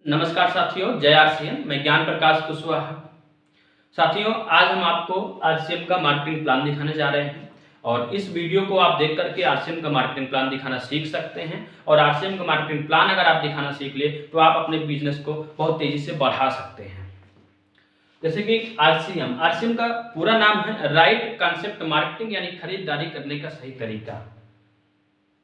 नमस्कार साथियों, जय आरसीएम। मैं ज्ञान प्रकाश कुशवाहा। साथियों, आज हम आपको आरसीएम का मार्केटिंग प्लान दिखाने जा रहे हैं और इस वीडियो को आप देख करके आरसीएम का मार्केटिंग प्लान दिखाना सीख सकते हैं। और आरसीएम का मार्केटिंग प्लान अगर आप दिखाना सीख ले तो आप अपने बिजनेस को बहुत तेजी से बढ़ा सकते हैं। जैसे कि आरसीएम का पूरा नाम है राइट कॉन्सेप्ट मार्केटिंग, यानी खरीदारी करने का सही तरीका।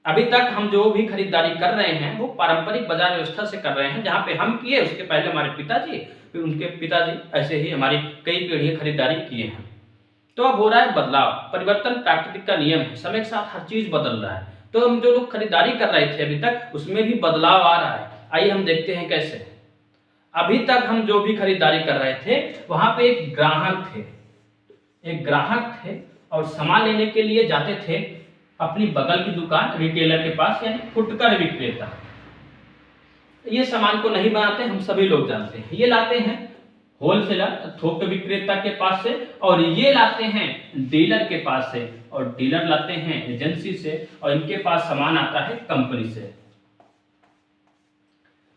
अभी तक हम जो भी खरीदारी कर रहे हैं वो पारंपरिक बाजार व्यवस्था से कर रहे हैं, जहां पे हम किए, उसके पहले हमारे पिताजी, फिर उनके पिताजी, ऐसे ही हमारी कई पीढ़ियां खरीदारी किए हैं। तो अब हो रहा है बदलाव। परिवर्तन प्राकृतिक का नियम है, समय के साथ हर चीज बदल रहा है। तो हम जो लोग खरीदारी कर रहे थे अभी तक, उसमें भी बदलाव आ रहा है। आइए हम देखते हैं कैसे। अभी तक हम जो भी खरीदारी कर रहे थे वहां पे एक ग्राहक थे और सामान लेने के लिए जाते थे अपनी बगल की दुकान रिटेलर के पास, यानी फुटकर विक्रेता। ये सामान को नहीं बनाते, हम सभी लोग जानते हैं। ये लाते हैं होलसेलर, थोक विक्रेता के पास से, और ये लाते हैं डीलर के पास से, और डीलर लाते हैं एजेंसी से, और इनके पास सामान आता है कंपनी से।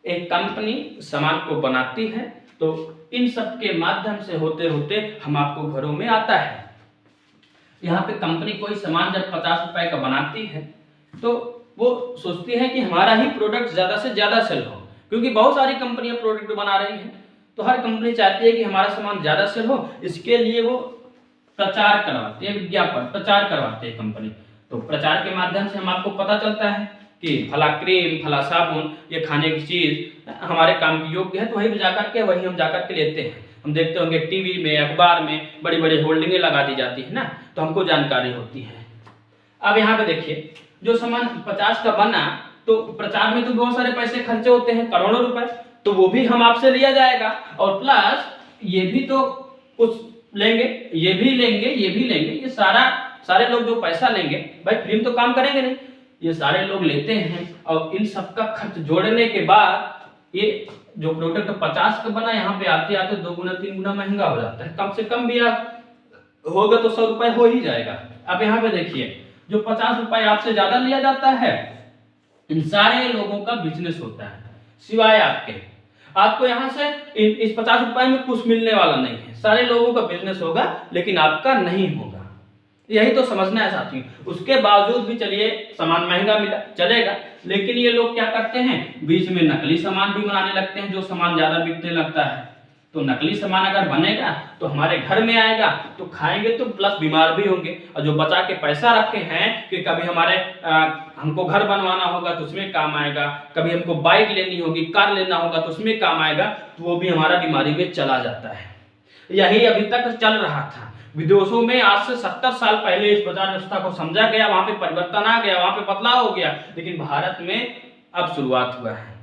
एक कंपनी सामान को बनाती है, तो इन सब के माध्यम से होते होते हम आपको घरों में आता है। यहाँ पे कंपनी कोई सामान जब 50 रुपए का बनाती है तो वो सोचती है कि हमारा ही प्रोडक्ट ज्यादा से ज्यादा सेल हो, क्योंकि बहुत सारी कंपनियां प्रोडक्ट बना रही हैं। तो हर कंपनी चाहती है कि हमारा सामान ज्यादा सेल हो, इसके लिए वो प्रचार करवाते हैं, विज्ञापन प्रचार करवाते हैं कंपनी। तो प्रचार के माध्यम से हम आपको पता चलता है कि फला क्रीम, फला साबुन, ये खाने की चीज हमारे काम की योग्य है, तो वही हम जाकर के लेते हैं। हम देखते होंगे टीवी में, अखबार में बड़ी बड़ी होल्डिंगें लगा दी जाती है ना, तो हमको जानकारी होती है। अब यहाँ पे देखिए, जो सामान 50 का बना, तो प्रचार में तो बहुत सारे पैसे खर्चे होते हैं, करोड़ों रुपए, तो वो भी हम आपसे लिया जाएगा। और प्लस ये भी तो कुछ लेंगे, ये भी लेंगे, ये भी लेंगे। ये सारे लोग जो पैसा लेंगे, भाई फ्री में तो काम करेंगे नहीं, ये सारे लोग लेते हैं। और इन सबका खर्च जोड़ने के बाद ये जो प्रोडक्ट 50 का बना, यहाँ पे आते आते 2 गुना 3 गुना महंगा हो जाता है। कम से कम भी आप होगा तो 100 रुपए हो ही जाएगा। अब यहाँ पे देखिए, जो 50 रुपए आपसे ज्यादा लिया जाता है, इन सारे लोगों का बिजनेस होता है, सिवाय आपको यहाँ से इस 50 रुपए में कुछ मिलने वाला नहीं है। सारे लोगों का बिजनेस होगा लेकिन आपका नहीं होगा। यही तो समझना है साथियों। उसके बावजूद भी चलिए सामान महंगा मिला चलेगा, लेकिन ये लोग क्या करते हैं, बीच में नकली सामान भी बनाने लगते हैं, जो सामान ज्यादा बिकने लगता है। तो नकली सामान अगर बनेगा तो हमारे घर में आएगा, तो खाएंगे तो प्लस बीमार भी होंगे। और जो बचा के पैसा रखे हैं कि कभी हमको घर बनवाना होगा तो उसमें काम आएगा, कभी हमको बाइक लेनी होगी, कार लेना होगा तो उसमें काम आएगा, तो वो भी हमारा बीमारी में चला जाता है। यही अभी तक चल रहा था। विदेशों में आज से 70 साल पहले इस बाजार व्यवस्था को समझा गया, वहां पे परिवर्तन आ गया, वहां पे बदलाव हो गया, लेकिन भारत में अब शुरुआत हुआ है।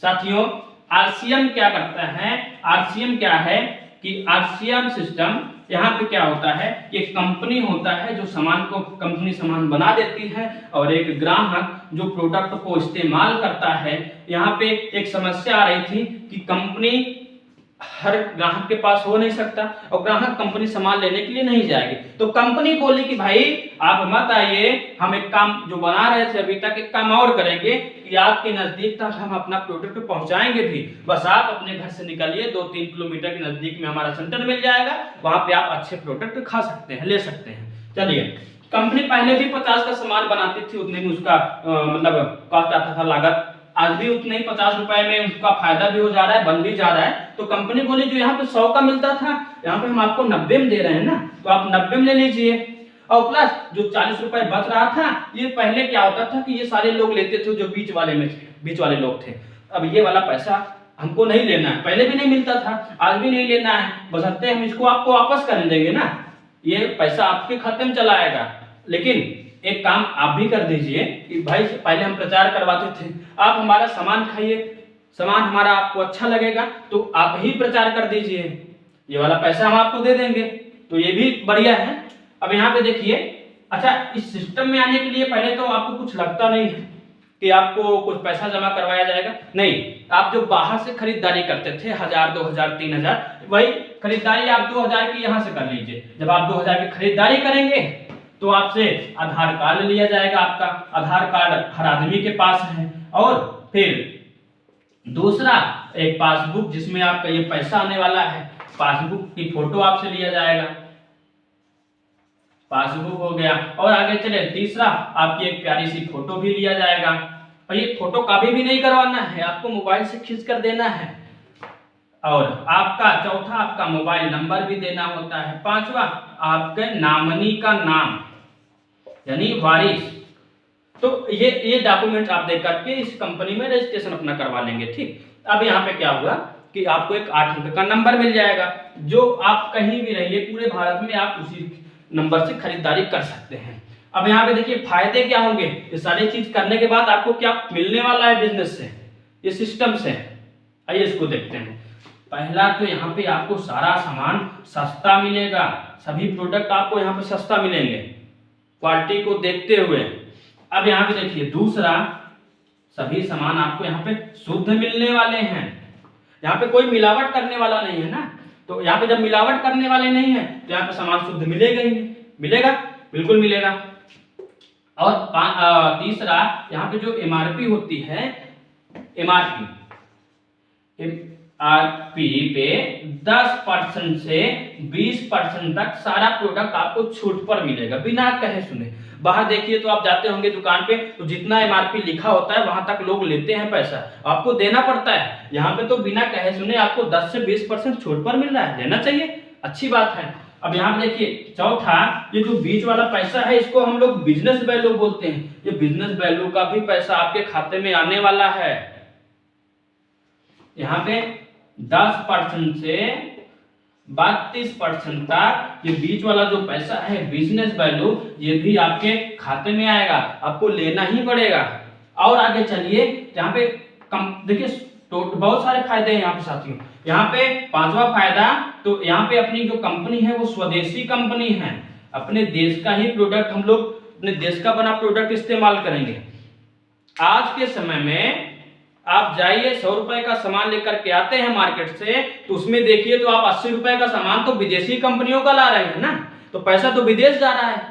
साथियों, आरसीएम क्या करता है? आरसीएम क्या है कि आरसीएम सिस्टम, यहाँ पे क्या होता है, एक कंपनी होता है जो कंपनी सामान बना देती है, और एक ग्राहक जो प्रोडक्ट को इस्तेमाल करता है। यहाँ पे एक समस्या आ रही थी कि कंपनी हर ग्राहक के पास हो नहीं सकता, और ग्राहक कंपनी सामान लेने के लिए नहीं जाएगी। तो कंपनी बोली कि भाई आप मत आइए, हम एक काम जो बना रहे थे अभी तक, एक काम और करेंगे कि आपके नजदीक तक हम अपना प्रोडक्ट पहुंचाएंगे भी। बस आप अपने घर से निकलिए, 2-3 किलोमीटर के नजदीक में हमारा सेंटर मिल जाएगा, वहां पे आप अच्छे प्रोडक्ट खा सकते हैं, ले सकते हैं। चलिए, कंपनी पहले भी 50 का सामान बनाती थी, उतने में उसका मतलब कॉस्ट आता था, लागत। आज भी उतने ही 50 रुपए में उसका फायदा भी हो जा रहा है, बन भी जा रहा है। तो कंपनी बोली जो यहाँ पे 100 का मिलता था, यहाँ पे हम आपको 90 में दे रहे हैं ना, तो आप 90 में ले लीजिए। और प्लस जो 40 रुपए बच रहा था, ये पहले क्या होता था कि ये सारे लोग लेते थे जो बीच वाले लोग थे। अब ये वाला पैसा हमको नहीं लेना है, पहले भी नहीं मिलता था, आज भी नहीं लेना है, बशर्ते हम इसको आपको वापस कर देंगे ना, ये पैसा आपके खाते में चला आएगा। लेकिन एक काम आप भी कर दीजिए कि भाई पहले हम प्रचार करवाते थे, आप हमारा सामान खाइए, सामान हमारा आपको अच्छा लगेगा तो आप ही प्रचार कर दीजिए, ये वाला पैसा हम आपको दे देंगे, तो ये भी बढ़िया है। अब यहाँ पे देखिए, अच्छा, इस सिस्टम में आने के लिए पहले तो आपको कुछ लगता नहीं है कि आपको कुछ पैसा जमा करवाया जाएगा, नहीं। आप जो बाहर से खरीदारी करते थे 1000, 2000, 3000, वही खरीदारी आप 2000 की यहाँ से कर लीजिए। जब आप 2000 की खरीदारी करेंगे तो आपसे आधार कार्ड लिया जाएगा। आपका आधार कार्ड हर आदमी के पास है। और फिर दूसरा, एक पासबुक जिसमें आपका ये पैसा आने वाला है, पासबुक की फोटो आपसे लिया जाएगा, पासबुक हो गया। और आगे चले, तीसरा आपकी एक प्यारी सी फोटो भी लिया जाएगा, और ये फोटो कभी भी नहीं करवाना है, आपको मोबाइल से खींच कर देना है। और आपका चौथा, आपका मोबाइल नंबर भी देना होता है। पांचवा, आपके नॉमिनी का नाम यानी वारिस। तो ये डॉक्यूमेंट आप दे करके इस कंपनी में रजिस्ट्रेशन अपना करवा लेंगे। ठीक, अब यहाँ पे क्या हुआ कि आपको एक 8 अंक का नंबर मिल जाएगा, जो आप कहीं भी रहिए पूरे भारत में आप उसी नंबर से खरीदारी कर सकते हैं। अब यहाँ पे देखिए फायदे क्या होंगे, ये सारी चीज करने के बाद आपको क्या मिलने वाला है बिजनेस से, ये सिस्टम से। आइए इसको देखते हैं। पहला तो यहाँ पे आपको सारा सामान सस्ता मिलेगा, सभी प्रोडक्ट आपको यहाँ पे सस्ता मिलेंगे क्वालिटी को देखते हुए। अब यहाँ पे देखिए दूसरा, सभी सामान आपको यहाँ पे शुद्ध मिलने वाले हैं, यहाँ पे कोई मिलावट करने वाला नहीं है ना। तो यहाँ पे जब मिलावट करने वाले नहीं है तो यहाँ पे सामान शुद्ध मिलेगा ही नहीं, मिलेगा, बिल्कुल मिलेगा। और तीसरा, यहाँ पे जो एमआरपी होती है, एमआरपी पे 10% से 20% तक सारा प्रोडक्ट आपको छूट पर मिलेगा बिना कहे सुने। बाहर देखिए तो आप जाते होंगे दुकान पे, तो जितना एमआरपी लिखा होता है वहां तक लोग लेते हैं, पैसा आपको देना पड़ता है। यहाँ पे तो बिना कहे सुने आपको 10 से 20% छूट पर मिल रहा है, देना चाहिए, अच्छी बात है। अब यहाँ पे देखिए चौथा, ये जो बीच वाला पैसा है इसको हम लोग बिजनेस वैल्यू बोलते हैं। ये बिजनेस वैल्यू का भी पैसा आपके खाते में आने वाला है। यहाँ पे 10% से 32% तक ये बीच वाला जो पैसा है बिजनेस वैल्यू, ये भी आपके खाते में आएगा, आपको लेना ही पड़ेगा। और आगे चलिए, यहाँ पे देखिए बहुत सारे फायदे हैं यहाँ पे साथियों। यहाँ पे पांचवा फायदा, तो यहाँ पे अपनी जो कंपनी है वो स्वदेशी कंपनी है, अपने देश का ही प्रोडक्ट हम लोग, अपने देश का बना प्रोडक्ट इस्तेमाल करेंगे। आज के समय में आप जाइए 100 रुपए का सामान लेकर के आते हैं मार्केट से, तो उसमें देखिए तो आप 80 रुपए का सामान तो विदेशी कंपनियों का ला रहे हैं ना, तो पैसा तो विदेश जा रहा है।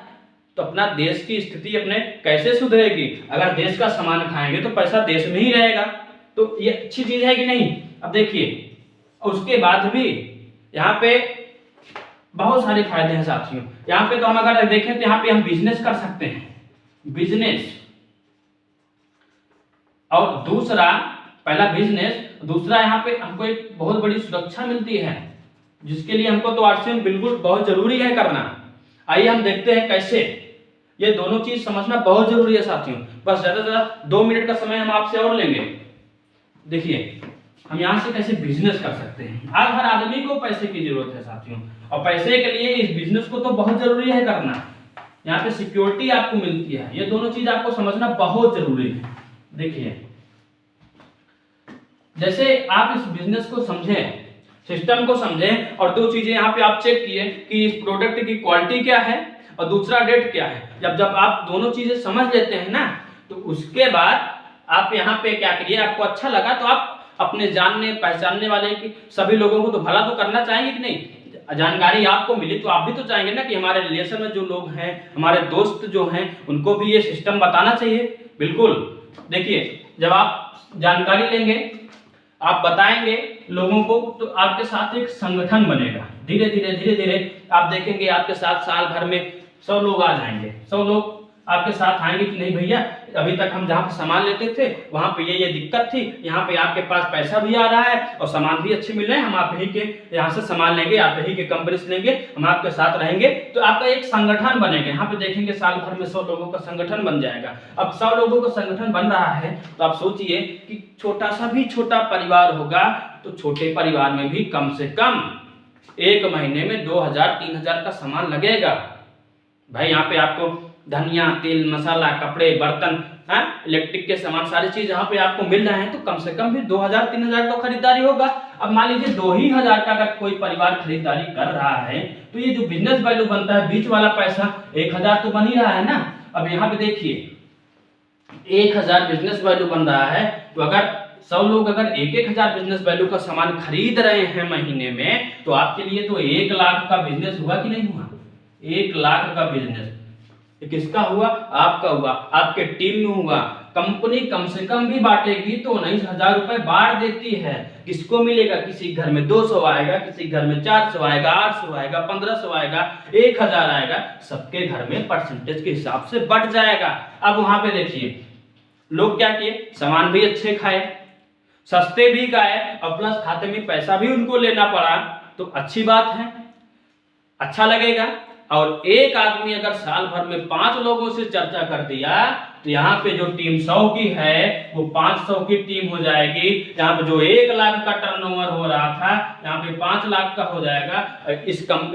तो अपना देश की स्थिति अपने कैसे सुधरेगी? अगर देश का सामान खाएंगे तो पैसा देश में ही रहेगा, तो ये अच्छी चीज है कि नहीं। अब देखिए उसके बाद भी यहाँ पे बहुत सारे फायदे हैं साथियों। यहाँ पे तो हम अगर देखें तो यहाँ पे हम बिजनेस कर सकते हैं, बिजनेस। और दूसरा, पहला बिजनेस, दूसरा यहाँ पे हमको एक बहुत बड़ी सुरक्षा मिलती है, जिसके लिए हमको तो आरसीएम बिल्कुल बहुत जरूरी है करना। आइए हम देखते हैं कैसे। ये दोनों चीज समझना बहुत जरूरी है साथियों। बस ज्यादा से ज्यादा 2 मिनट का समय हम आपसे और लेंगे। देखिए हम यहाँ से कैसे बिजनेस कर सकते हैं। आज हर आदमी को पैसे की जरूरत है साथियों, और पैसे के लिए इस बिजनेस को तो बहुत जरूरी है करना। यहाँ पे सिक्योरिटी आपको मिलती है, ये दोनों चीज आपको समझना बहुत जरूरी है। देखिए जैसे आप इस बिजनेस को समझें, सिस्टम को समझें, और 2 चीजें यहाँ पे आप चेक किए कि इस प्रोडक्ट की क्वालिटी क्या है और दूसरा डेट क्या है। जब आप दोनों चीजें समझ लेते हैं ना, तो उसके बाद आप यहाँ पे क्या करिए, आपको अच्छा लगा तो आप अपने जानने पहचानने वाले की सभी लोगों को तो भला तो करना चाहेंगे कि नहीं। जानकारी आपको मिली तो आप भी तो चाहेंगे ना कि हमारे रिलेशन में जो लोग हैं, हमारे दोस्त जो हैं, उनको भी ये सिस्टम बताना चाहिए। बिल्कुल, देखिए जब आप जानकारी लेंगे, आप बताएंगे लोगों को, तो आपके साथ एक संगठन बनेगा। धीरे धीरे आप देखेंगे आपके साथ साल भर में 100 लोग आ जाएंगे। 100 लोग आपके साथ आएंगे कि नहीं भैया, अभी तक हम जहाँ पे सामान लेते थे वहां पे ये दिक्कत थी, यहाँ पे आपके पास पैसा भी आ रहा है और सामान भी अच्छे मिल रहे हैं, हम आप ही के यहाँ से सामान लेंगे, आप ही के कंपनी से लेंगे, हम आपके साथ रहेंगे। तो आपका एक संगठन बनेगा। यहाँ पे देखेंगे साल भर में 100 लोगों का संगठन बन जाएगा। अब 100 लोगों का संगठन बन रहा है, तो आप सोचिए कि छोटा सा भी छोटा परिवार होगा, तो छोटे परिवार में भी कम से कम 1 महीने में 2000-3000 का सामान लगेगा। भाई यहाँ पे आपको धनिया, तेल, मसाला, कपड़े, बर्तन, इलेक्ट्रिक के सामान, सारी चीज यहाँ पे आपको मिल रहे हैं, तो कम से कम भी 2000-3000 तो खरीदारी होगा। अब मान लीजिए 2000 का अगर कोई परिवार खरीदारी कर रहा है, तो ये जो बिजनेस वैल्यू बनता है, बीच वाला पैसा 1000 तो बन ही रहा है ना। अब यहाँ पे देखिए 1000 बिजनेस वैल्यू बन रहा है, तो अगर 100 लोग अगर 1000 बिजनेस वैल्यू का सामान खरीद रहे हैं महीने में, तो आपके लिए तो 1 लाख का बिजनेस हुआ कि नहीं हुआ? 1 लाख का बिजनेस किसका हुआ? आपका हुआ, आपके टीम में हुआ। कंपनी कम से कम भी बांटेगी तो 19,000 रुपए बांट देती है। किसको मिलेगा? किसी घर में 200 आएगा, किसी घर में 400 आएगा, 800 आएगा, 1500 आएगा, 1000 आएगा। सबके घर में परसेंटेज के हिसाब से बढ़ जाएगा। अब वहां पे देखिए लोग क्या किए, सामान भी अच्छे खाए, सस्ते भी खाए और प्लस खाते में पैसा भी उनको लेना पड़ा, तो अच्छी बात है, अच्छा लगेगा। और एक आदमी अगर साल भर में 5 लोगों से चर्चा कर दिया तो यहाँ पे जो टीम 100 की है वो 500 की टीम हो जाएगी। यहाँ पे जो 1 लाख का टर्नओवर हो रहा था यहाँ पे 5 लाख का हो जाएगा।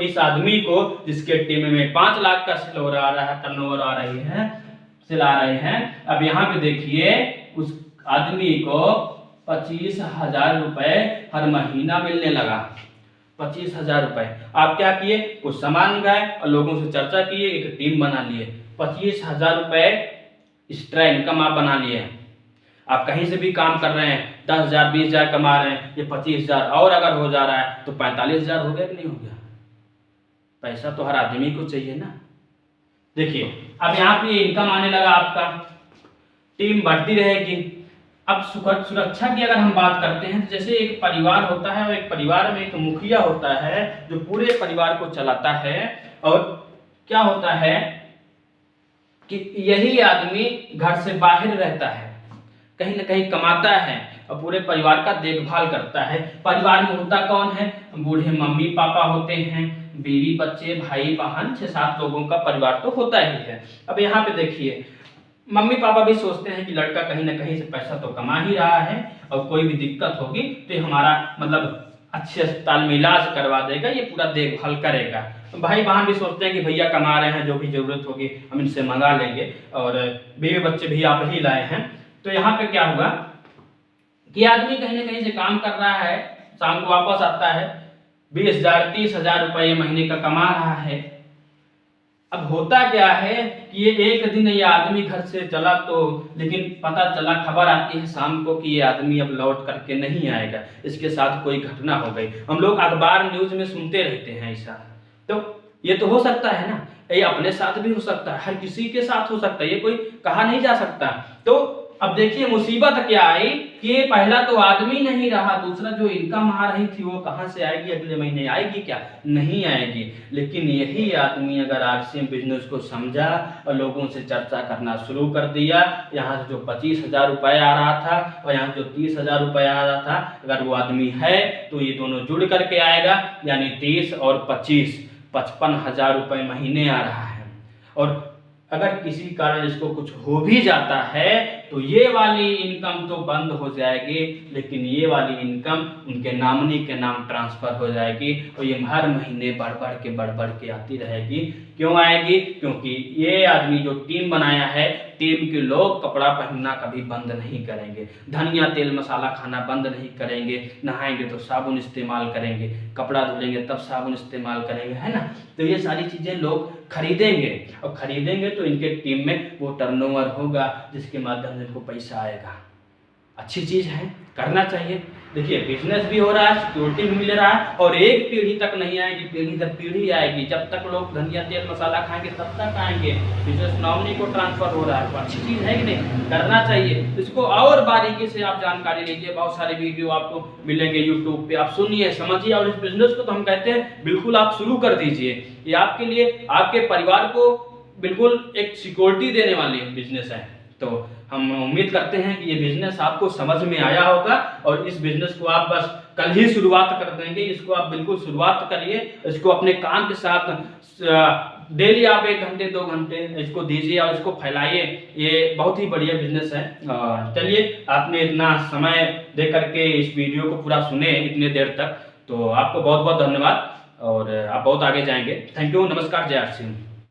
इस आदमी को जिसके टीम में 5 लाख का सेल हो रहा है, टर्नओवर आ रही है, सेल आ रहे हैं, अब यहाँ पे देखिए उस आदमी को 25,000 रुपए हर महीना मिलने लगा। 25,000 रुपए। आप क्या किए, कुछ सामान मंगाए और लोगों से चर्चा किए, एक टीम बना लिए, 25,000 रुपए एक्स्ट्रा इनकम आप बना लिए। आप कहीं से भी काम कर रहे हैं, 10,000 20,000 कमा रहे हैं, ये 25,000 और अगर हो जा रहा है तो 45,000 हो गया कि नहीं हो गया? पैसा तो हर आदमी को चाहिए ना। देखिए अब यहाँ पे इनकम आने लगा, आपका टीम बढ़ती रहेगी। अब सुरक्षा की अगर हम बात करते हैं तो जैसे एक परिवार होता है और एक परिवार में एक मुखिया होता है जो पूरे परिवार को चलाता है, और क्या होता है कि यही आदमी घर से बाहर रहता है, कहीं ना कहीं कमाता है और पूरे परिवार का देखभाल करता है। परिवार में होता कौन है? बूढ़े मम्मी पापा होते हैं, बीवी बच्चे भाई बहन, 6-7 लोगों का परिवार तो होता ही है। अब यहाँ पे देखिए मम्मी पापा भी सोचते हैं कि लड़का कहीं ना कहीं से पैसा तो कमा ही रहा है और कोई भी दिक्कत होगी तो हमारा मतलब अच्छे अस्पताल में इलाज करवा देगा, ये पूरा देखभाल करेगा। भाई बहन भी सोचते हैं कि भैया कमा रहे हैं, जो भी जरूरत होगी हम इनसे मंगा लेंगे, और बीवी बच्चे भी आप ही लाए हैं। तो यहाँ पे क्या हुआ कि आदमी कहीं ना कहीं से काम कर रहा है, शाम को वापस आता है, 20,000 30,000 रुपये महीने का कमा रहा है। अब होता क्या है कि ये एक दिन ये आदमी घर से चला तो, लेकिन पता चला, खबर आती है शाम को कि ये आदमी अब लौट करके नहीं आएगा, इसके साथ कोई घटना हो गई। हम लोग अखबार न्यूज में सुनते रहते हैं ऐसा, तो ये तो हो सकता है ना, ये अपने साथ भी हो सकता है, हर किसी के साथ हो सकता है, ये कोई कहा नहीं जा सकता। तो अब देखिए मुसीबत क्या आई कि पहला तो आदमी नहीं रहा, दूसरा जो इनकम आ रही थी वो कहां से आएगी, अगले महीने आएगी क्या? नहीं आएगी। लेकिन यही आदमी अगर आरसीएम बिजनेस को समझा और लोगों से चर्चा करना शुरू कर दिया, यहाँ से जो 25,000 रुपये आ रहा था और यहाँ जो 30,000 रुपये आ रहा था, अगर वो आदमी है तो ये दोनों जुड़ करके आएगा, यानी 30 और 25 55,000 रुपये महीने आ रहा है। और अगर किसी कारण इसको कुछ हो भी जाता है तो ये वाली इनकम तो बंद हो जाएगी, लेकिन ये वाली इनकम उनके नॉमिनी के नाम ट्रांसफर हो जाएगी और ये हर महीने बढ़ बढ़ के आती रहेगी। क्यों आएगी? क्योंकि ये आदमी जो टीम बनाया है, टीम के लोग कपड़ा पहनना कभी बंद नहीं करेंगे, धनिया तेल मसाला खाना बंद नहीं करेंगे, नहाएंगे तो साबुन इस्तेमाल करेंगे, कपड़ा धुलेंगे तब साबुन इस्तेमाल करेंगे, है ना। तो ये सारी चीजें लोग खरीदेंगे और खरीदेंगे तो इनके टीम में वो टर्नओवर होगा जिसके माध्यम से इनको पैसा आएगा। अच्छी चीज है, करना चाहिए। देखिए बिजनेस भी हो रहा है, सिक्योरिटी भी मिल रहा है, और एक पीढ़ी तक नहीं आएगी, पीढ़ी दर पीढ़ी आएगी। जब तक लोग धनिया तेल मसाला खाएंगे तब तक आएंगे। बिजनेस नॉमिनी को ट्रांसफर हो रहा है, तो अच्छी चीज है कि नहीं, करना चाहिए। इसको और बारीकी से आप जानकारी लीजिए, बहुत सारे वीडियो आपको मिलेंगे यूट्यूब पे, आप सुनिए समझिए, और इस बिजनेस को तो हम कहते हैं बिल्कुल आप शुरू कर दीजिए। ये आपके लिए, आपके परिवार को बिल्कुल एक सिक्योरिटी देने वाली बिजनेस है। तो हम उम्मीद करते हैं कि ये बिजनेस आपको समझ में आया होगा, और इस बिजनेस को आप बस कल ही शुरुआत कर देंगे। इसको आप बिल्कुल शुरुआत करिए, इसको अपने काम के साथ डेली आप 1 घंटे 2 घंटे इसको दीजिए और इसको फैलाइए। ये बहुत ही बढ़िया बिजनेस है। चलिए, आपने इतना समय दे करके इस वीडियो को पूरा सुने इतने देर तक, तो आपको बहुत बहुत धन्यवाद, और आप बहुत आगे जाएंगे। थैंक यू, नमस्कार, जय आर सिंह।